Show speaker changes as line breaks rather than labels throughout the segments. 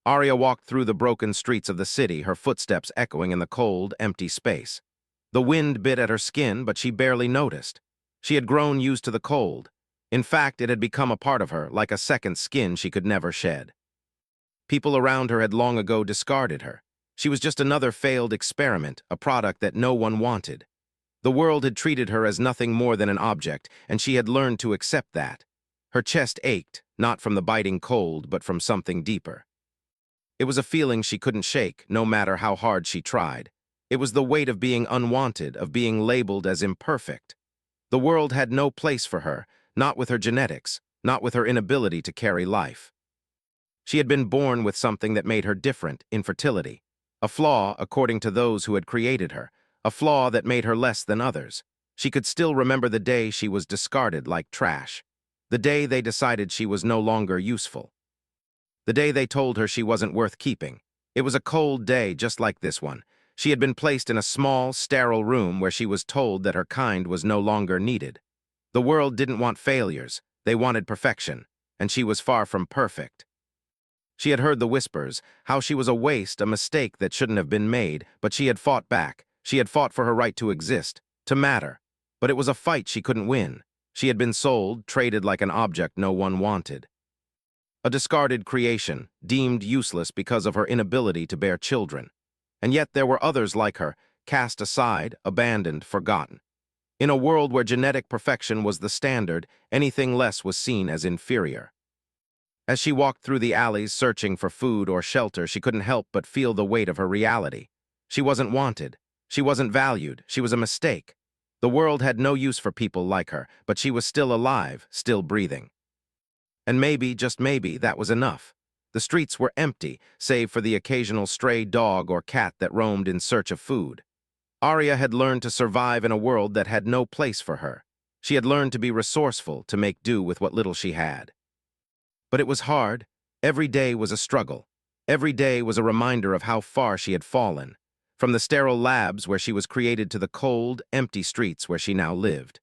Arya walked through the broken streets of the city, her footsteps echoing in the cold, empty space. The wind bit at her skin, but she barely noticed. She had grown used to the cold. In fact, it had become a part of her, like a second skin she could never shed. People around her had long ago discarded her. She was just another failed experiment, a product that no one wanted. The world had treated her as nothing more than an object, and she had learned to accept that. Her chest ached, not from the biting cold, but from something deeper. It was a feeling she couldn't shake, no matter how hard she tried. It was the weight of being unwanted, of being labeled as imperfect. The world had no place for her, not with her genetics, not with her inability to carry life. She had been born with something that made her different, infertility. A flaw, according to those who had created her, a flaw that made her less than others. She could still remember the day she was discarded like trash. The day they decided she was no longer useful. The day they told her she wasn't worth keeping. It was a cold day just like this one. She had been placed in a small, sterile room where she was told that her kind was no longer needed. The world didn't want failures, they wanted perfection, and she was far from perfect. She had heard the whispers, how she was a waste, a mistake that shouldn't have been made, but she had fought back. She had fought for her right to exist, to matter. But it was a fight she couldn't win. She had been sold, traded like an object no one wanted. A discarded creation, deemed useless because of her inability to bear children. And yet there were others like her, cast aside, abandoned, forgotten. In a world where genetic perfection was the standard, anything less was seen as inferior. As she walked through the alleys searching for food or shelter, she couldn't help but feel the weight of her reality. She wasn't wanted. She wasn't valued. She was a mistake. The world had no use for people like her, but she was still alive, still breathing. And maybe, just maybe, that was enough. The streets were empty, save for the occasional stray dog or cat that roamed in search of food. Arya had learned to survive in a world that had no place for her. She had learned to be resourceful, to make do with what little she had. But it was hard. Every day was a struggle. Every day was a reminder of how far she had fallen, from the sterile labs where she was created to the cold, empty streets where she now lived.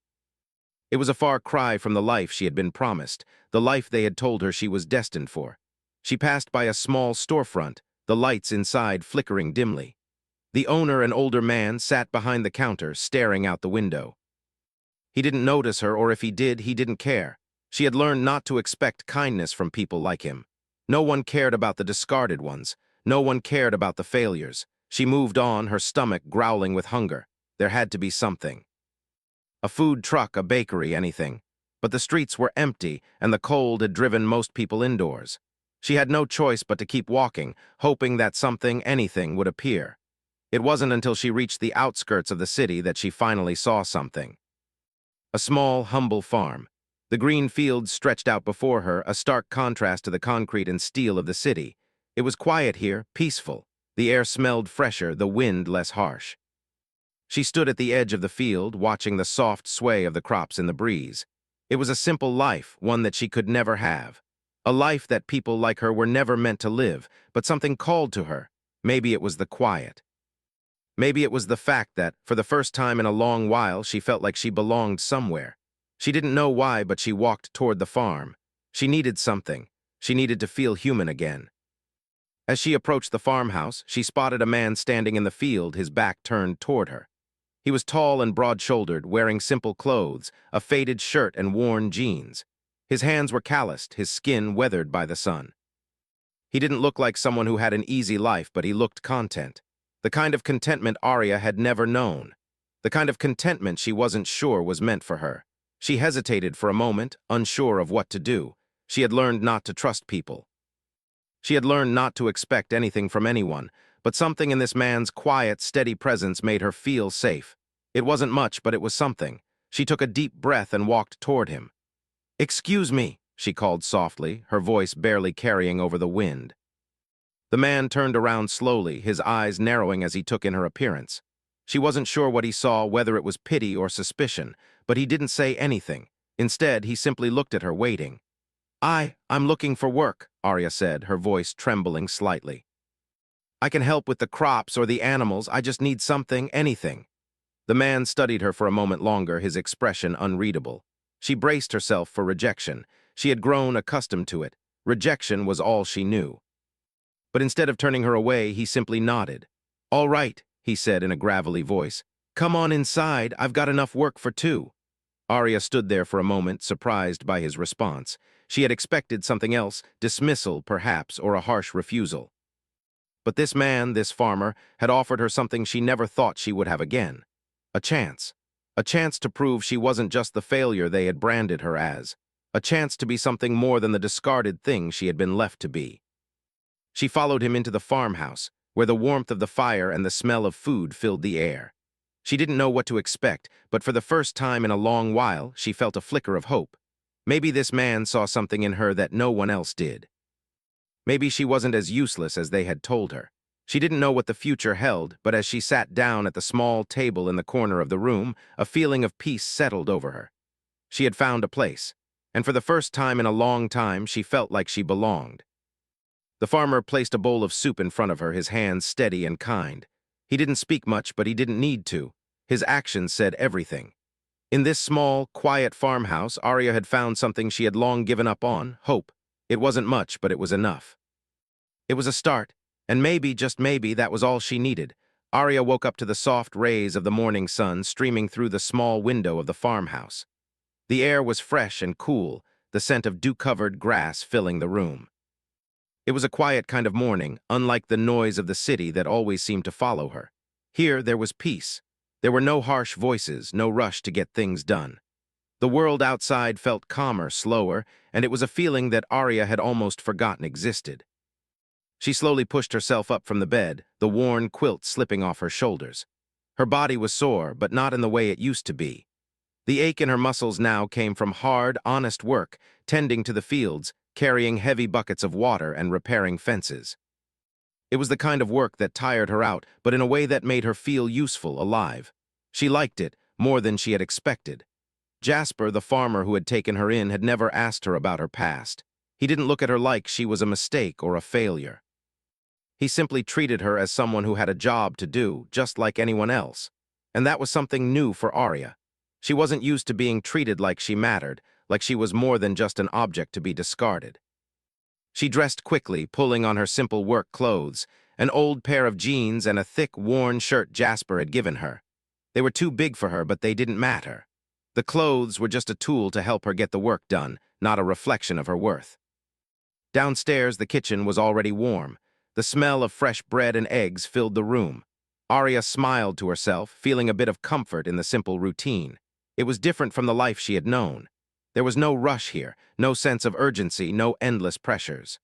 It was a far cry from the life she had been promised, the life they had told her she was destined for. She passed by a small storefront, the lights inside flickering dimly. The owner, an older man, sat behind the counter, staring out the window. He didn't notice her, or if he did, he didn't care. She had learned not to expect kindness from people like him. No one cared about the discarded ones. No one cared about the failures. She moved on, her stomach growling with hunger. There had to be something. A food truck, a bakery, anything. But the streets were empty, and the cold had driven most people indoors. She had no choice but to keep walking, hoping that something, anything, would appear. It wasn't until she reached the outskirts of the city that she finally saw something. A small, humble farm. The green fields stretched out before her, a stark contrast to the concrete and steel of the city. It was quiet here, peaceful. The air smelled fresher, the wind less harsh. She stood at the edge of the field, watching the soft sway of the crops in the breeze. It was a simple life, one that she could never have. A life that people like her were never meant to live, but something called to her. Maybe it was the quiet. Maybe it was the fact that, for the first time in a long while, she felt like she belonged somewhere. She didn't know why, but she walked toward the farm. She needed something. She needed to feel human again. As she approached the farmhouse, she spotted a man standing in the field, his back turned toward her. He was tall and broad-shouldered, wearing simple clothes, a faded shirt and worn jeans. His hands were calloused, his skin weathered by the sun. He didn't look like someone who had an easy life, but he looked content. The kind of contentment Arya had never known. The kind of contentment she wasn't sure was meant for her. She hesitated for a moment, unsure of what to do. She had learned not to trust people. She had learned not to expect anything from anyone, but something in this man's quiet, steady presence made her feel safe. It wasn't much, but it was something. She took a deep breath and walked toward him. "Excuse me," she called softly, her voice barely carrying over the wind. The man turned around slowly, his eyes narrowing as he took in her appearance. She wasn't sure what he saw, whether it was pity or suspicion, but he didn't say anything. Instead, he simply looked at her, waiting. I'm looking for work," Arya said, her voice trembling slightly. "I can help with the crops or the animals, I just need something, anything." The man studied her for a moment longer, his expression unreadable. She braced herself for rejection. She had grown accustomed to it. Rejection was all she knew. But instead of turning her away, he simply nodded. "All right," he said in a gravelly voice. "Come on inside, I've got enough work for two." Arya stood there for a moment, surprised by his response. She had expected something else, dismissal, perhaps, or a harsh refusal. But this man, this farmer, had offered her something she never thought she would have again. A chance. A chance to prove she wasn't just the failure they had branded her as. A chance to be something more than the discarded thing she had been left to be. She followed him into the farmhouse, where the warmth of the fire and the smell of food filled the air. She didn't know what to expect, but for the first time in a long while, she felt a flicker of hope. Maybe this man saw something in her that no one else did. Maybe she wasn't as useless as they had told her. She didn't know what the future held, but as she sat down at the small table in the corner of the room, a feeling of peace settled over her. She had found a place, and for the first time in a long time, she felt like she belonged. The farmer placed a bowl of soup in front of her, his hands steady and kind. He didn't speak much, but he didn't need to. His actions said everything. In this small, quiet farmhouse, Arya had found something she had long given up on, hope. It wasn't much, but it was enough. It was a start, and maybe, just maybe, that was all she needed. Arya woke up to the soft rays of the morning sun streaming through the small window of the farmhouse. The air was fresh and cool, the scent of dew-covered grass filling the room. It was a quiet kind of morning, unlike the noise of the city that always seemed to follow her. Here, there was peace. There were no harsh voices, no rush to get things done. The world outside felt calmer, slower, and it was a feeling that Arya had almost forgotten existed. She slowly pushed herself up from the bed, the worn quilt slipping off her shoulders. Her body was sore, but not in the way it used to be. The ache in her muscles now came from hard, honest work, tending to the fields, carrying heavy buckets of water and repairing fences. It was the kind of work that tired her out, but in a way that made her feel useful, alive. She liked it, more than she had expected. Jasper, the farmer who had taken her in, had never asked her about her past. He didn't look at her like she was a mistake or a failure. He simply treated her as someone who had a job to do, just like anyone else. And that was something new for Arya. She wasn't used to being treated like she mattered, like she was more than just an object to be discarded. She dressed quickly, pulling on her simple work clothes, an old pair of jeans and a thick, worn shirt Jasper had given her. They were too big for her, but they didn't matter. The clothes were just a tool to help her get the work done, not a reflection of her worth. Downstairs, the kitchen was already warm. The smell of fresh bread and eggs filled the room. Arya smiled to herself, feeling a bit of comfort in the simple routine. It was different from the life she had known. There was no rush here, no sense of urgency, no endless pressures.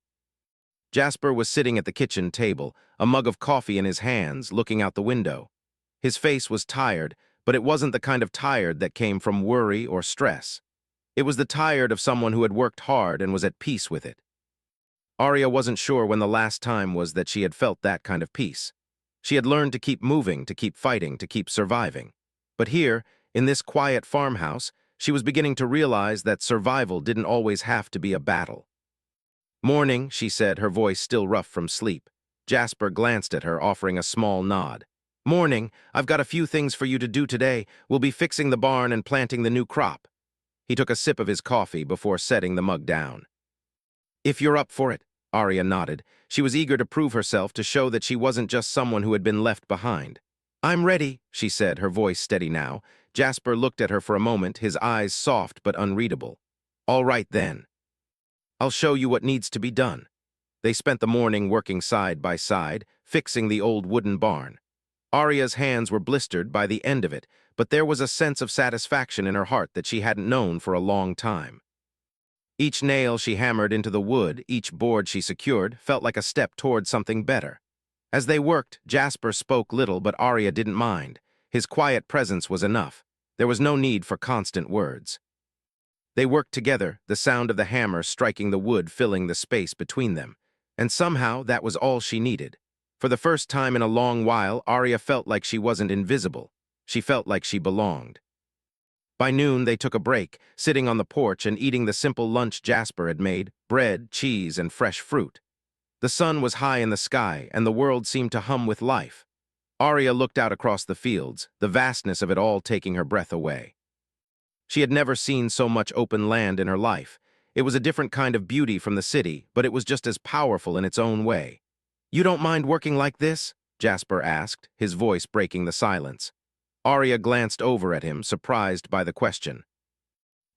Jasper was sitting at the kitchen table, a mug of coffee in his hands, looking out the window. His face was tired, but it wasn't the kind of tired that came from worry or stress. It was the tired of someone who had worked hard and was at peace with it. Arya wasn't sure when the last time was that she had felt that kind of peace. She had learned to keep moving, to keep fighting, to keep surviving. But here, in this quiet farmhouse, she was beginning to realize that survival didn't always have to be a battle. "Morning," she said, her voice still rough from sleep. Jasper glanced at her, offering a small nod. "Morning, I've got a few things for you to do today. We'll be fixing the barn and planting the new crop." He took a sip of his coffee before setting the mug down. "If you're up for it," Arya nodded. She was eager to prove herself, to show that she wasn't just someone who had been left behind. "I'm ready," she said, her voice steady now. Jasper looked at her for a moment, his eyes soft but unreadable. "All right, then. I'll show you what needs to be done." They spent the morning working side by side, fixing the old wooden barn. Arya's hands were blistered by the end of it, but there was a sense of satisfaction in her heart that she hadn't known for a long time. Each nail she hammered into the wood, each board she secured, felt like a step toward something better. As they worked, Jasper spoke little, but Arya didn't mind. His quiet presence was enough. There was no need for constant words. They worked together, the sound of the hammer striking the wood filling the space between them. And somehow that was all she needed. For the first time in a long while, Arya felt like she wasn't invisible. She felt like she belonged. By noon, they took a break, sitting on the porch and eating the simple lunch Jasper had made, bread, cheese, and fresh fruit. The sun was high in the sky, and the world seemed to hum with life. Arya looked out across the fields, the vastness of it all taking her breath away. She had never seen so much open land in her life. It was a different kind of beauty from the city, but it was just as powerful in its own way. You don't mind working like this? Jasper asked, his voice breaking the silence. Arya glanced over at him, surprised by the question.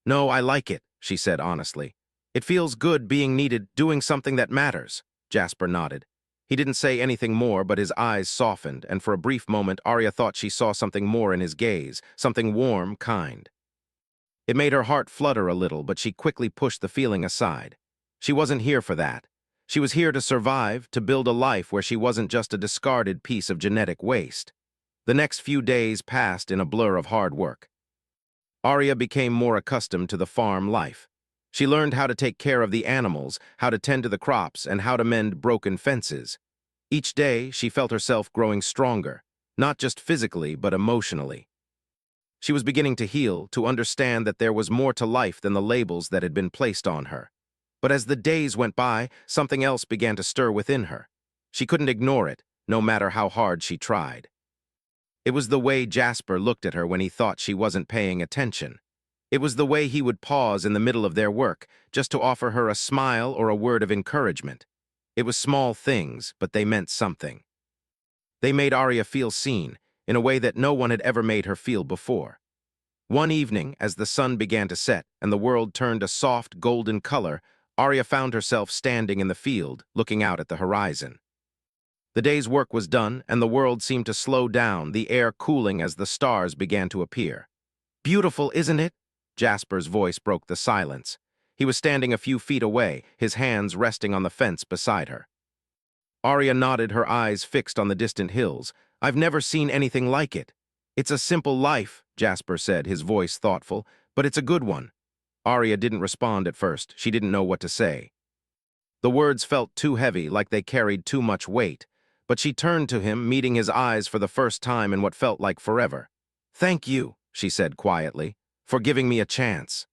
No, I like it, she said honestly. It feels good being needed, doing something that matters. Jasper nodded. He didn't say anything more, but his eyes softened, and for a brief moment Arya thought she saw something more in his gaze, something warm, kind. It made her heart flutter a little, but she quickly pushed the feeling aside. She wasn't here for that. She was here to survive, to build a life where she wasn't just a discarded piece of genetic waste. The next few days passed in a blur of hard work. Arya became more accustomed to the farm life. She learned how to take care of the animals, how to tend to the crops, and how to mend broken fences. Each day, she felt herself growing stronger, not just physically, but emotionally. She was beginning to heal, to understand that there was more to life than the labels that had been placed on her. But as the days went by, something else began to stir within her. She couldn't ignore it, no matter how hard she tried. It was the way Jasper looked at her when he thought she wasn't paying attention. It was the way he would pause in the middle of their work, just to offer her a smile or a word of encouragement. It was small things, but they meant something. They made Arya feel seen, in a way that no one had ever made her feel before. One evening, as the sun began to set and the world turned a soft, golden color, Arya found herself standing in the field, looking out at the horizon. The day's work was done, and the world seemed to slow down, the air cooling as the stars began to appear. Beautiful, isn't it? Jasper's voice broke the silence. He was standing a few feet away, his hands resting on the fence beside her. Arya nodded, her eyes fixed on the distant hills. I've never seen anything like it. It's a simple life, Jasper said, his voice thoughtful, but it's a good one. Arya didn't respond at first. She didn't know what to say. The words felt too heavy, like they carried too much weight. But she turned to him, meeting his eyes for the first time in what felt like forever. Thank you, she said quietly, for giving me a chance.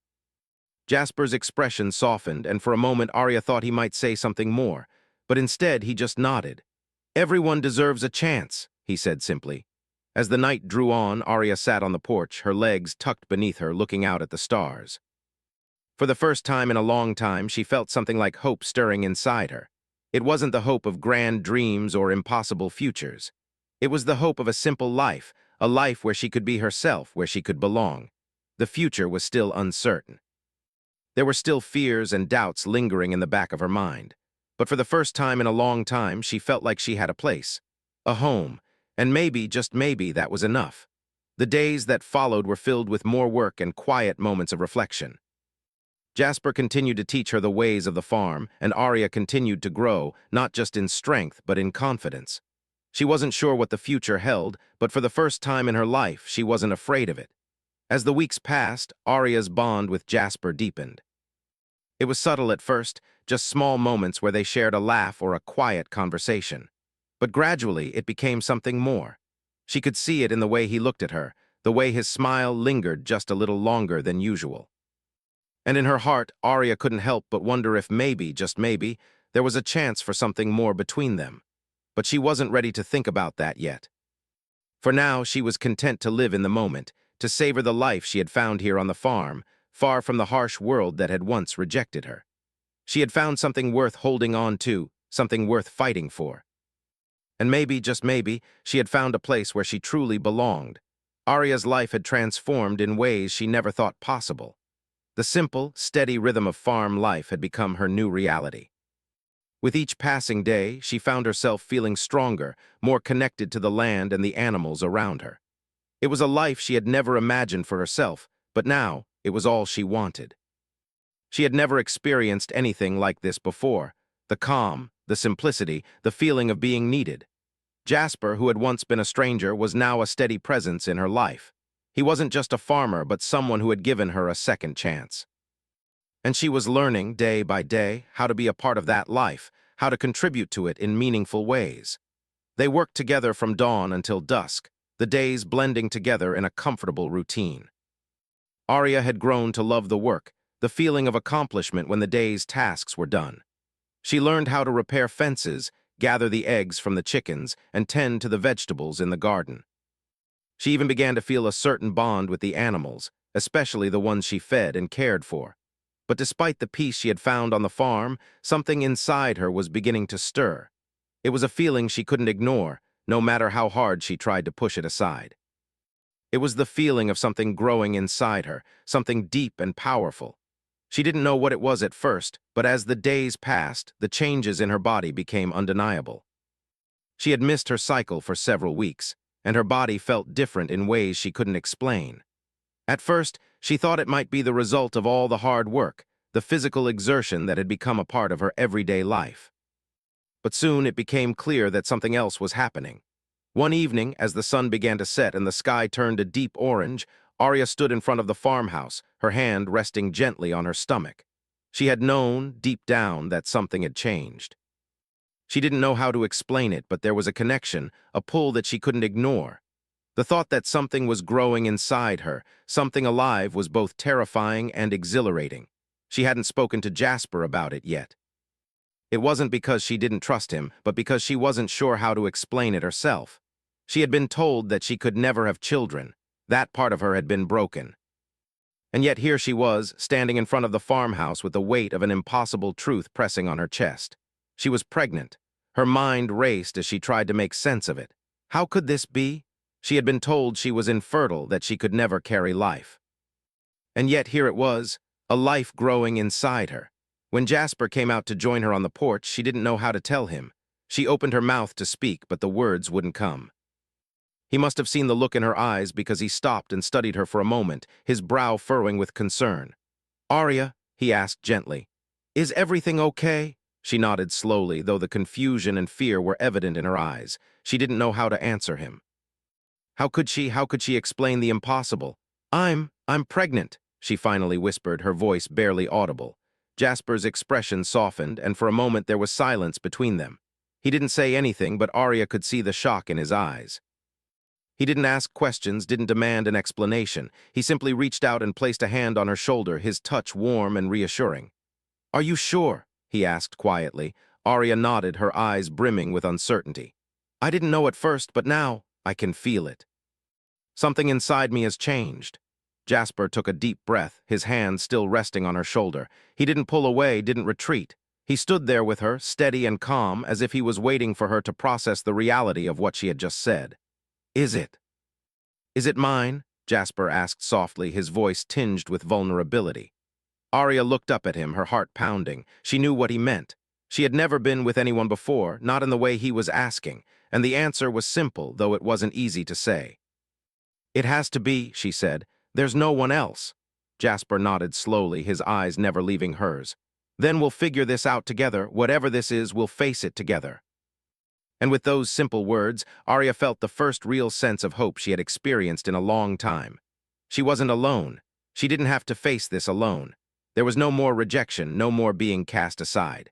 Jasper's expression softened, and for a moment Arya thought he might say something more, but instead he just nodded. Everyone deserves a chance, he said simply. As the night drew on, Arya sat on the porch, her legs tucked beneath her, looking out at the stars. For the first time in a long time, she felt something like hope stirring inside her. It wasn't the hope of grand dreams or impossible futures. It was the hope of a simple life, a life where she could be herself, where she could belong. The future was still uncertain. There were still fears and doubts lingering in the back of her mind. But for the first time in a long time, she felt like she had a place, a home, and maybe, just maybe, that was enough. The days that followed were filled with more work and quiet moments of reflection. Jasper continued to teach her the ways of the farm, and Arya continued to grow, not just in strength, but in confidence. She wasn't sure what the future held, but for the first time in her life, she wasn't afraid of it. As the weeks passed, Arya's bond with Jasper deepened. It was subtle at first, just small moments where they shared a laugh or a quiet conversation. But gradually, it became something more. She could see it in the way he looked at her, the way his smile lingered just a little longer than usual. And in her heart, Arya couldn't help but wonder if maybe, just maybe, there was a chance for something more between them. But she wasn't ready to think about that yet. For now, she was content to live in the moment, to savor the life she had found here on the farm, far from the harsh world that had once rejected her. She had found something worth holding on to, something worth fighting for. And maybe, just maybe, she had found a place where she truly belonged. Arya's life had transformed in ways she never thought possible. The simple, steady rhythm of farm life had become her new reality. With each passing day, she found herself feeling stronger, more connected to the land and the animals around her. It was a life she had never imagined for herself, but now it was all she wanted. She had never experienced anything like this before. The calm, the simplicity, the feeling of being needed. Jasper, who had once been a stranger, was now a steady presence in her life. He wasn't just a farmer, but someone who had given her a second chance. And she was learning, day by day, how to be a part of that life, how to contribute to it in meaningful ways. They worked together from dawn until dusk, the days blending together in a comfortable routine. Arya had grown to love the work, the feeling of accomplishment when the day's tasks were done. She learned how to repair fences, gather the eggs from the chickens, and tend to the vegetables in the garden. She even began to feel a certain bond with the animals, especially the ones she fed and cared for. But despite the peace she had found on the farm, something inside her was beginning to stir. It was a feeling she couldn't ignore, no matter how hard she tried to push it aside. It was the feeling of something growing inside her, something deep and powerful. She didn't know what it was at first, but as the days passed, the changes in her body became undeniable. She had missed her cycle for several weeks, and her body felt different in ways she couldn't explain. At first, she thought it might be the result of all the hard work, the physical exertion that had become a part of her everyday life. But soon it became clear that something else was happening. One evening, as the sun began to set and the sky turned a deep orange, Arya stood in front of the farmhouse, her hand resting gently on her stomach. She had known, deep down, that something had changed. She didn't know how to explain it, but there was a connection, a pull that she couldn't ignore. The thought that something was growing inside her, something alive, was both terrifying and exhilarating. She hadn't spoken to Jasper about it yet. It wasn't because she didn't trust him, but because she wasn't sure how to explain it herself. She had been told that she could never have children. That part of her had been broken. And yet here she was, standing in front of the farmhouse with the weight of an impossible truth pressing on her chest. She was pregnant. Her mind raced as she tried to make sense of it. How could this be? She had been told she was infertile, that she could never carry life. And yet here it was, a life growing inside her. When Jasper came out to join her on the porch, she didn't know how to tell him. She opened her mouth to speak, but the words wouldn't come. He must have seen the look in her eyes because he stopped and studied her for a moment, his brow furrowing with concern. "Arya," he asked gently, "is everything okay?" She nodded slowly, though the confusion and fear were evident in her eyes. She didn't know how to answer him. How could she explain the impossible? I'm pregnant," she finally whispered, her voice barely audible. Jasper's expression softened, and for a moment there was silence between them. He didn't say anything, but Arya could see the shock in his eyes. He didn't ask questions, didn't demand an explanation. He simply reached out and placed a hand on her shoulder, his touch warm and reassuring. "Are you sure?" he asked quietly. Arya nodded, her eyes brimming with uncertainty. "I didn't know at first, but now I can feel it. Something inside me has changed." Jasper took a deep breath, his hand still resting on her shoulder. He didn't pull away, didn't retreat. He stood there with her, steady and calm, as if he was waiting for her to process the reality of what she had just said. "Is it? Is it mine?" Jasper asked softly, his voice tinged with vulnerability. Arya looked up at him, her heart pounding. She knew what he meant. She had never been with anyone before, not in the way he was asking, and the answer was simple, though it wasn't easy to say. "It has to be," she said. "There's no one else." Jasper nodded slowly, his eyes never leaving hers. "Then we'll figure this out together. Whatever this is, we'll face it together." And with those simple words, Arya felt the first real sense of hope she had experienced in a long time. She wasn't alone. She didn't have to face this alone. There was no more rejection, no more being cast aside.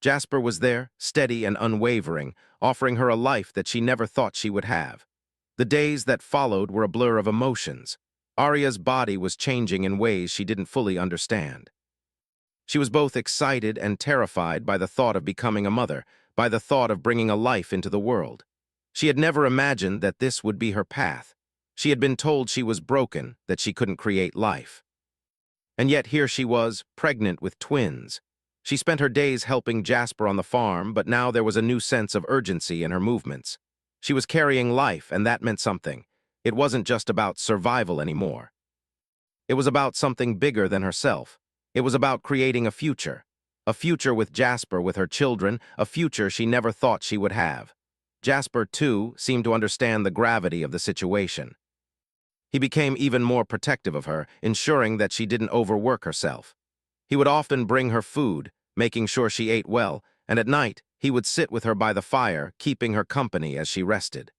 Jasper was there, steady and unwavering, offering her a life that she never thought she would have. The days that followed were a blur of emotions. Arya's body was changing in ways she didn't fully understand. She was both excited and terrified by the thought of becoming a mother, by the thought of bringing a life into the world. She had never imagined that this would be her path. She had been told she was broken, that she couldn't create life. And yet here she was, pregnant with twins. She spent her days helping Jasper on the farm, but now there was a new sense of urgency in her movements. She was carrying life, and that meant something. It wasn't just about survival anymore. It was about something bigger than herself. It was about creating a future. A future with Jasper, with her children, a future she never thought she would have. Jasper, too, seemed to understand the gravity of the situation. He became even more protective of her, ensuring that she didn't overwork herself. He would often bring her food, making sure she ate well, and at night, he would sit with her by the fire, keeping her company as she rested.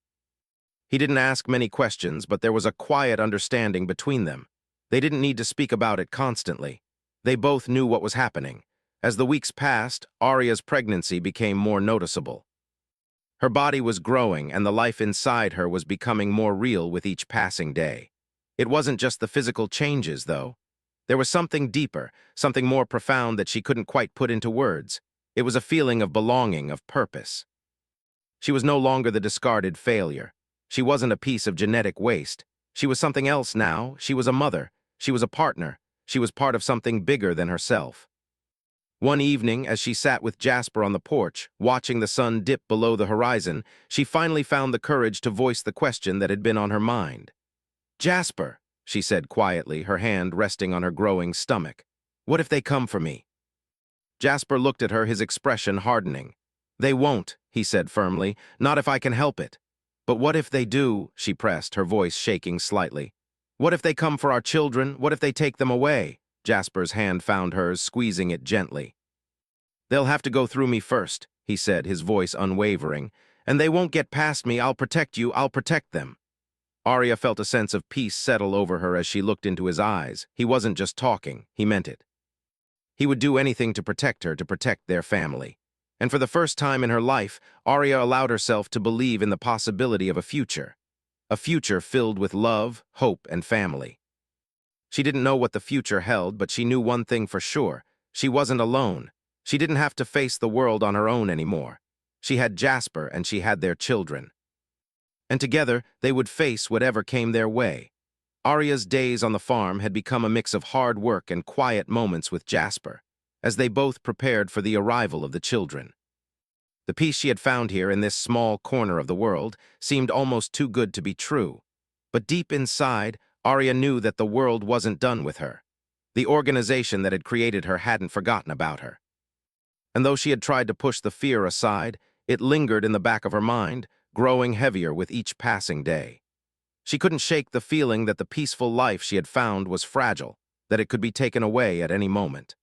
He didn't ask many questions, but there was a quiet understanding between them. They didn't need to speak about it constantly. They both knew what was happening. As the weeks passed, Arya's pregnancy became more noticeable. Her body was growing, and the life inside her was becoming more real with each passing day. It wasn't just the physical changes, though. There was something deeper, something more profound that she couldn't quite put into words. It was a feeling of belonging, of purpose. She was no longer the discarded failure. She wasn't a piece of genetic waste. She was something else now. She was a mother. She was a partner. She was part of something bigger than herself. One evening, as she sat with Jasper on the porch, watching the sun dip below the horizon, she finally found the courage to voice the question that had been on her mind. "Jasper," she said quietly, her hand resting on her growing stomach, "what if they come for me?" Jasper looked at her, his expression hardening. "They won't," he said firmly, "not if I can help it." "But what if they do?" she pressed, her voice shaking slightly. "What if they come for our children? What if they take them away?" Jasper's hand found hers, squeezing it gently. "They'll have to go through me first," he said, his voice unwavering. "And they won't get past me. I'll protect you. I'll protect them." Arya felt a sense of peace settle over her as she looked into his eyes. He wasn't just talking, he meant it. He would do anything to protect her, to protect their family. And for the first time in her life, Arya allowed herself to believe in the possibility of a future filled with love, hope, and family. She didn't know what the future held, but she knew one thing for sure. She wasn't alone. She didn't have to face the world on her own anymore. She had Jasper and she had their children. And together, they would face whatever came their way. Arya's days on the farm had become a mix of hard work and quiet moments with Jasper, as they both prepared for the arrival of the children. The peace she had found here in this small corner of the world seemed almost too good to be true. But deep inside, Arya knew that the world wasn't done with her. The organization that had created her hadn't forgotten about her. And though she had tried to push the fear aside, it lingered in the back of her mind, growing heavier with each passing day. She couldn't shake the feeling that the peaceful life she had found was fragile, that it could be taken away at any moment.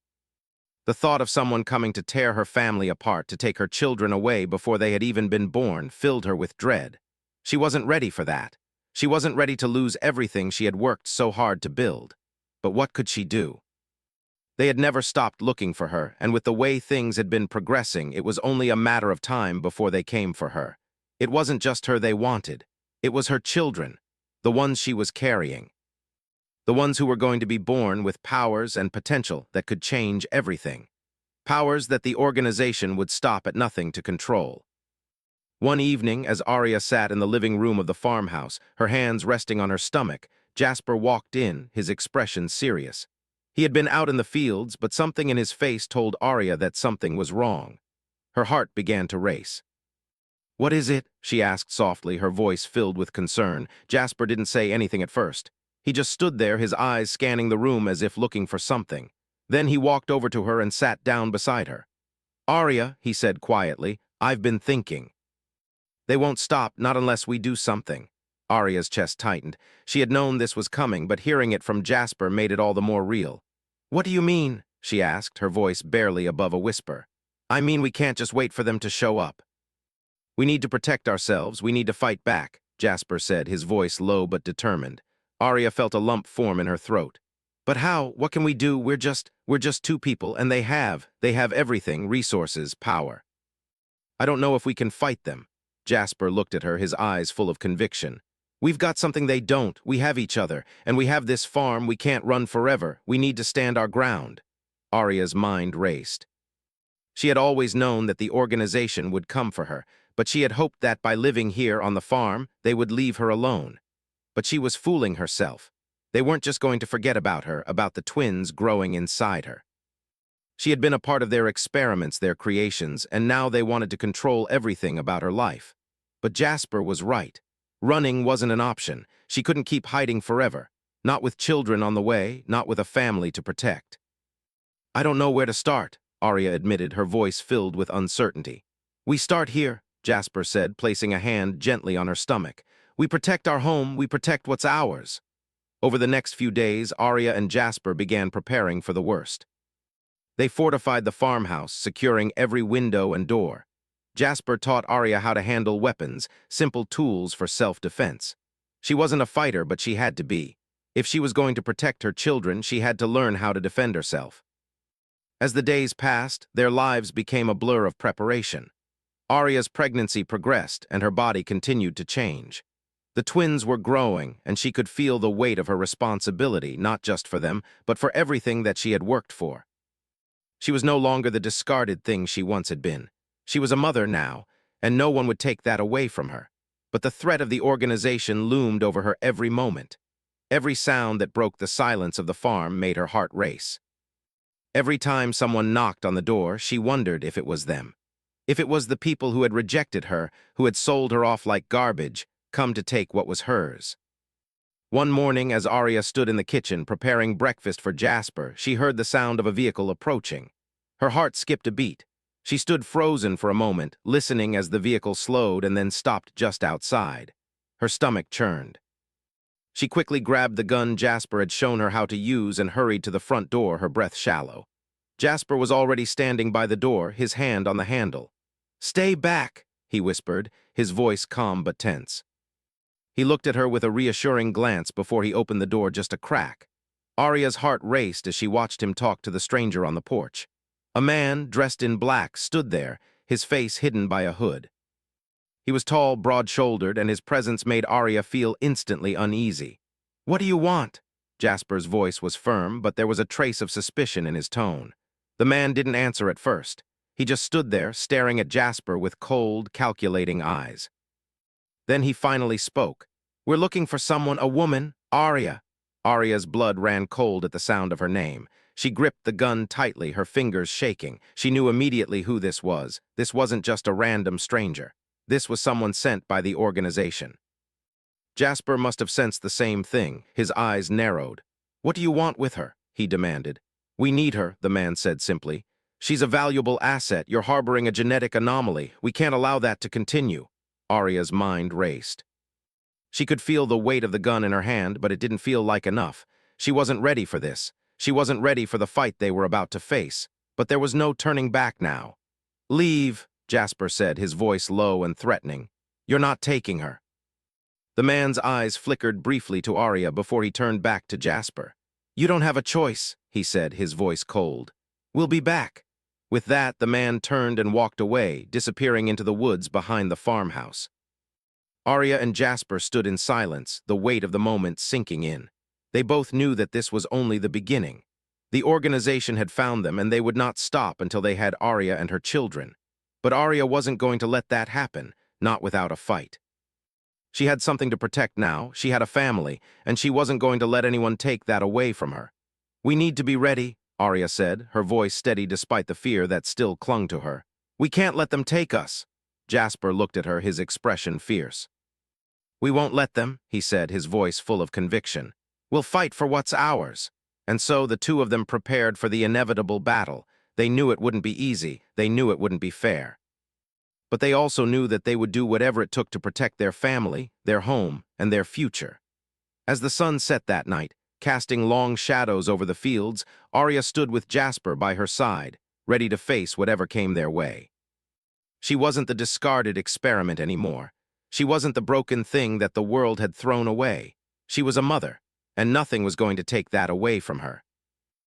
The thought of someone coming to tear her family apart, to take her children away before they had even been born, filled her with dread. She wasn't ready for that. She wasn't ready to lose everything she had worked so hard to build. But what could she do? They had never stopped looking for her, and with the way things had been progressing, it was only a matter of time before they came for her. It wasn't just her they wanted. It was her children, the ones she was carrying. The ones who were going to be born with powers and potential that could change everything. Powers that the organization would stop at nothing to control. One evening, as Arya sat in the living room of the farmhouse, her hands resting on her stomach, Jasper walked in, his expression serious. He had been out in the fields, but something in his face told Arya that something was wrong. Her heart began to race. "What is it?" she asked softly, her voice filled with concern. Jasper didn't say anything at first. He just stood there, his eyes scanning the room as if looking for something. Then he walked over to her and sat down beside her. "Arya," he said quietly, "I've been thinking. They won't stop, not unless we do something." Arya's chest tightened. She had known this was coming, but hearing it from Jasper made it all the more real. "What do you mean?" she asked, her voice barely above a whisper. "I mean we can't just wait for them to show up. We need to protect ourselves, we need to fight back," Jasper said, his voice low but determined. Arya felt a lump form in her throat. "But how? What can we do? We're just two people, and they have everything, resources, power. I don't know if we can fight them." Jasper looked at her, his eyes full of conviction. "We've got something they don't. We have each other, and we have this farm. We can't run forever. We need to stand our ground." Arya's mind raced. She had always known that the organization would come for her, but she had hoped that by living here on the farm, they would leave her alone. But she was fooling herself. They weren't just going to forget about her, about the twins growing inside her. She had been a part of their experiments, their creations, and now they wanted to control everything about her life. But Jasper was right. Running wasn't an option. She couldn't keep hiding forever. Not with children on the way, not with a family to protect. "I don't know where to start," Arya admitted, her voice filled with uncertainty. "We start here," Jasper said, placing a hand gently on her stomach. "We protect our home, we protect what's ours." Over the next few days, Arya and Jasper began preparing for the worst. They fortified the farmhouse, securing every window and door. Jasper taught Arya how to handle weapons, simple tools for self-defense. She wasn't a fighter, but she had to be. If she was going to protect her children, she had to learn how to defend herself. As the days passed, their lives became a blur of preparation. Arya's pregnancy progressed, and her body continued to change. The twins were growing, and she could feel the weight of her responsibility, not just for them, but for everything that she had worked for. She was no longer the discarded thing she once had been. She was a mother now, and no one would take that away from her. But the threat of the organization loomed over her every moment. Every sound that broke the silence of the farm made her heart race. Every time someone knocked on the door, she wondered if it was them. If it was the people who had rejected her, who had sold her off like garbage, come to take what was hers. One morning, as Arya stood in the kitchen preparing breakfast for Jasper, she heard the sound of a vehicle approaching. Her heart skipped a beat. She stood frozen for a moment, listening as the vehicle slowed and then stopped just outside. Her stomach churned. She quickly grabbed the gun Jasper had shown her how to use and hurried to the front door, her breath shallow. Jasper was already standing by the door, his hand on the handle. "Stay back," he whispered, his voice calm but tense. He looked at her with a reassuring glance before he opened the door just a crack. Arya's heart raced as she watched him talk to the stranger on the porch. A man, dressed in black, stood there, his face hidden by a hood. He was tall, broad-shouldered, and his presence made Arya feel instantly uneasy. "What do you want?" Jasper's voice was firm, but there was a trace of suspicion in his tone. The man didn't answer at first. He just stood there, staring at Jasper with cold, calculating eyes. Then he finally spoke. "We're looking for someone, a woman, Arya." Arya's blood ran cold at the sound of her name. She gripped the gun tightly, her fingers shaking. She knew immediately who this was. This wasn't just a random stranger. This was someone sent by the organization. Jasper must have sensed the same thing. His eyes narrowed. "What do you want with her?" he demanded. "We need her," the man said simply. "She's a valuable asset. You're harboring a genetic anomaly. We can't allow that to continue." Arya's mind raced. She could feel the weight of the gun in her hand, but it didn't feel like enough. She wasn't ready for this. She wasn't ready for the fight they were about to face. But there was no turning back now. "Leave," Jasper said, his voice low and threatening. "You're not taking her." The man's eyes flickered briefly to Arya before he turned back to Jasper. "You don't have a choice," he said, his voice cold. "We'll be back." With that, the man turned and walked away, disappearing into the woods behind the farmhouse. Arya and Jasper stood in silence, the weight of the moment sinking in. They both knew that this was only the beginning. The organization had found them, and they would not stop until they had Arya and her children. But Arya wasn't going to let that happen, not without a fight. She had something to protect now, she had a family, and she wasn't going to let anyone take that away from her. "We need to be ready," Arya said, her voice steady despite the fear that still clung to her. "We can't let them take us." Jasper looked at her, his expression fierce. "We won't let them," he said, his voice full of conviction. "We'll fight for what's ours." And so the two of them prepared for the inevitable battle. They knew it wouldn't be easy, they knew it wouldn't be fair. But they also knew that they would do whatever it took to protect their family, their home, and their future. As the sun set that night, casting long shadows over the fields, Arya stood with Jasper by her side, ready to face whatever came their way. She wasn't the discarded experiment anymore. She wasn't the broken thing that the world had thrown away. She was a mother, and nothing was going to take that away from her.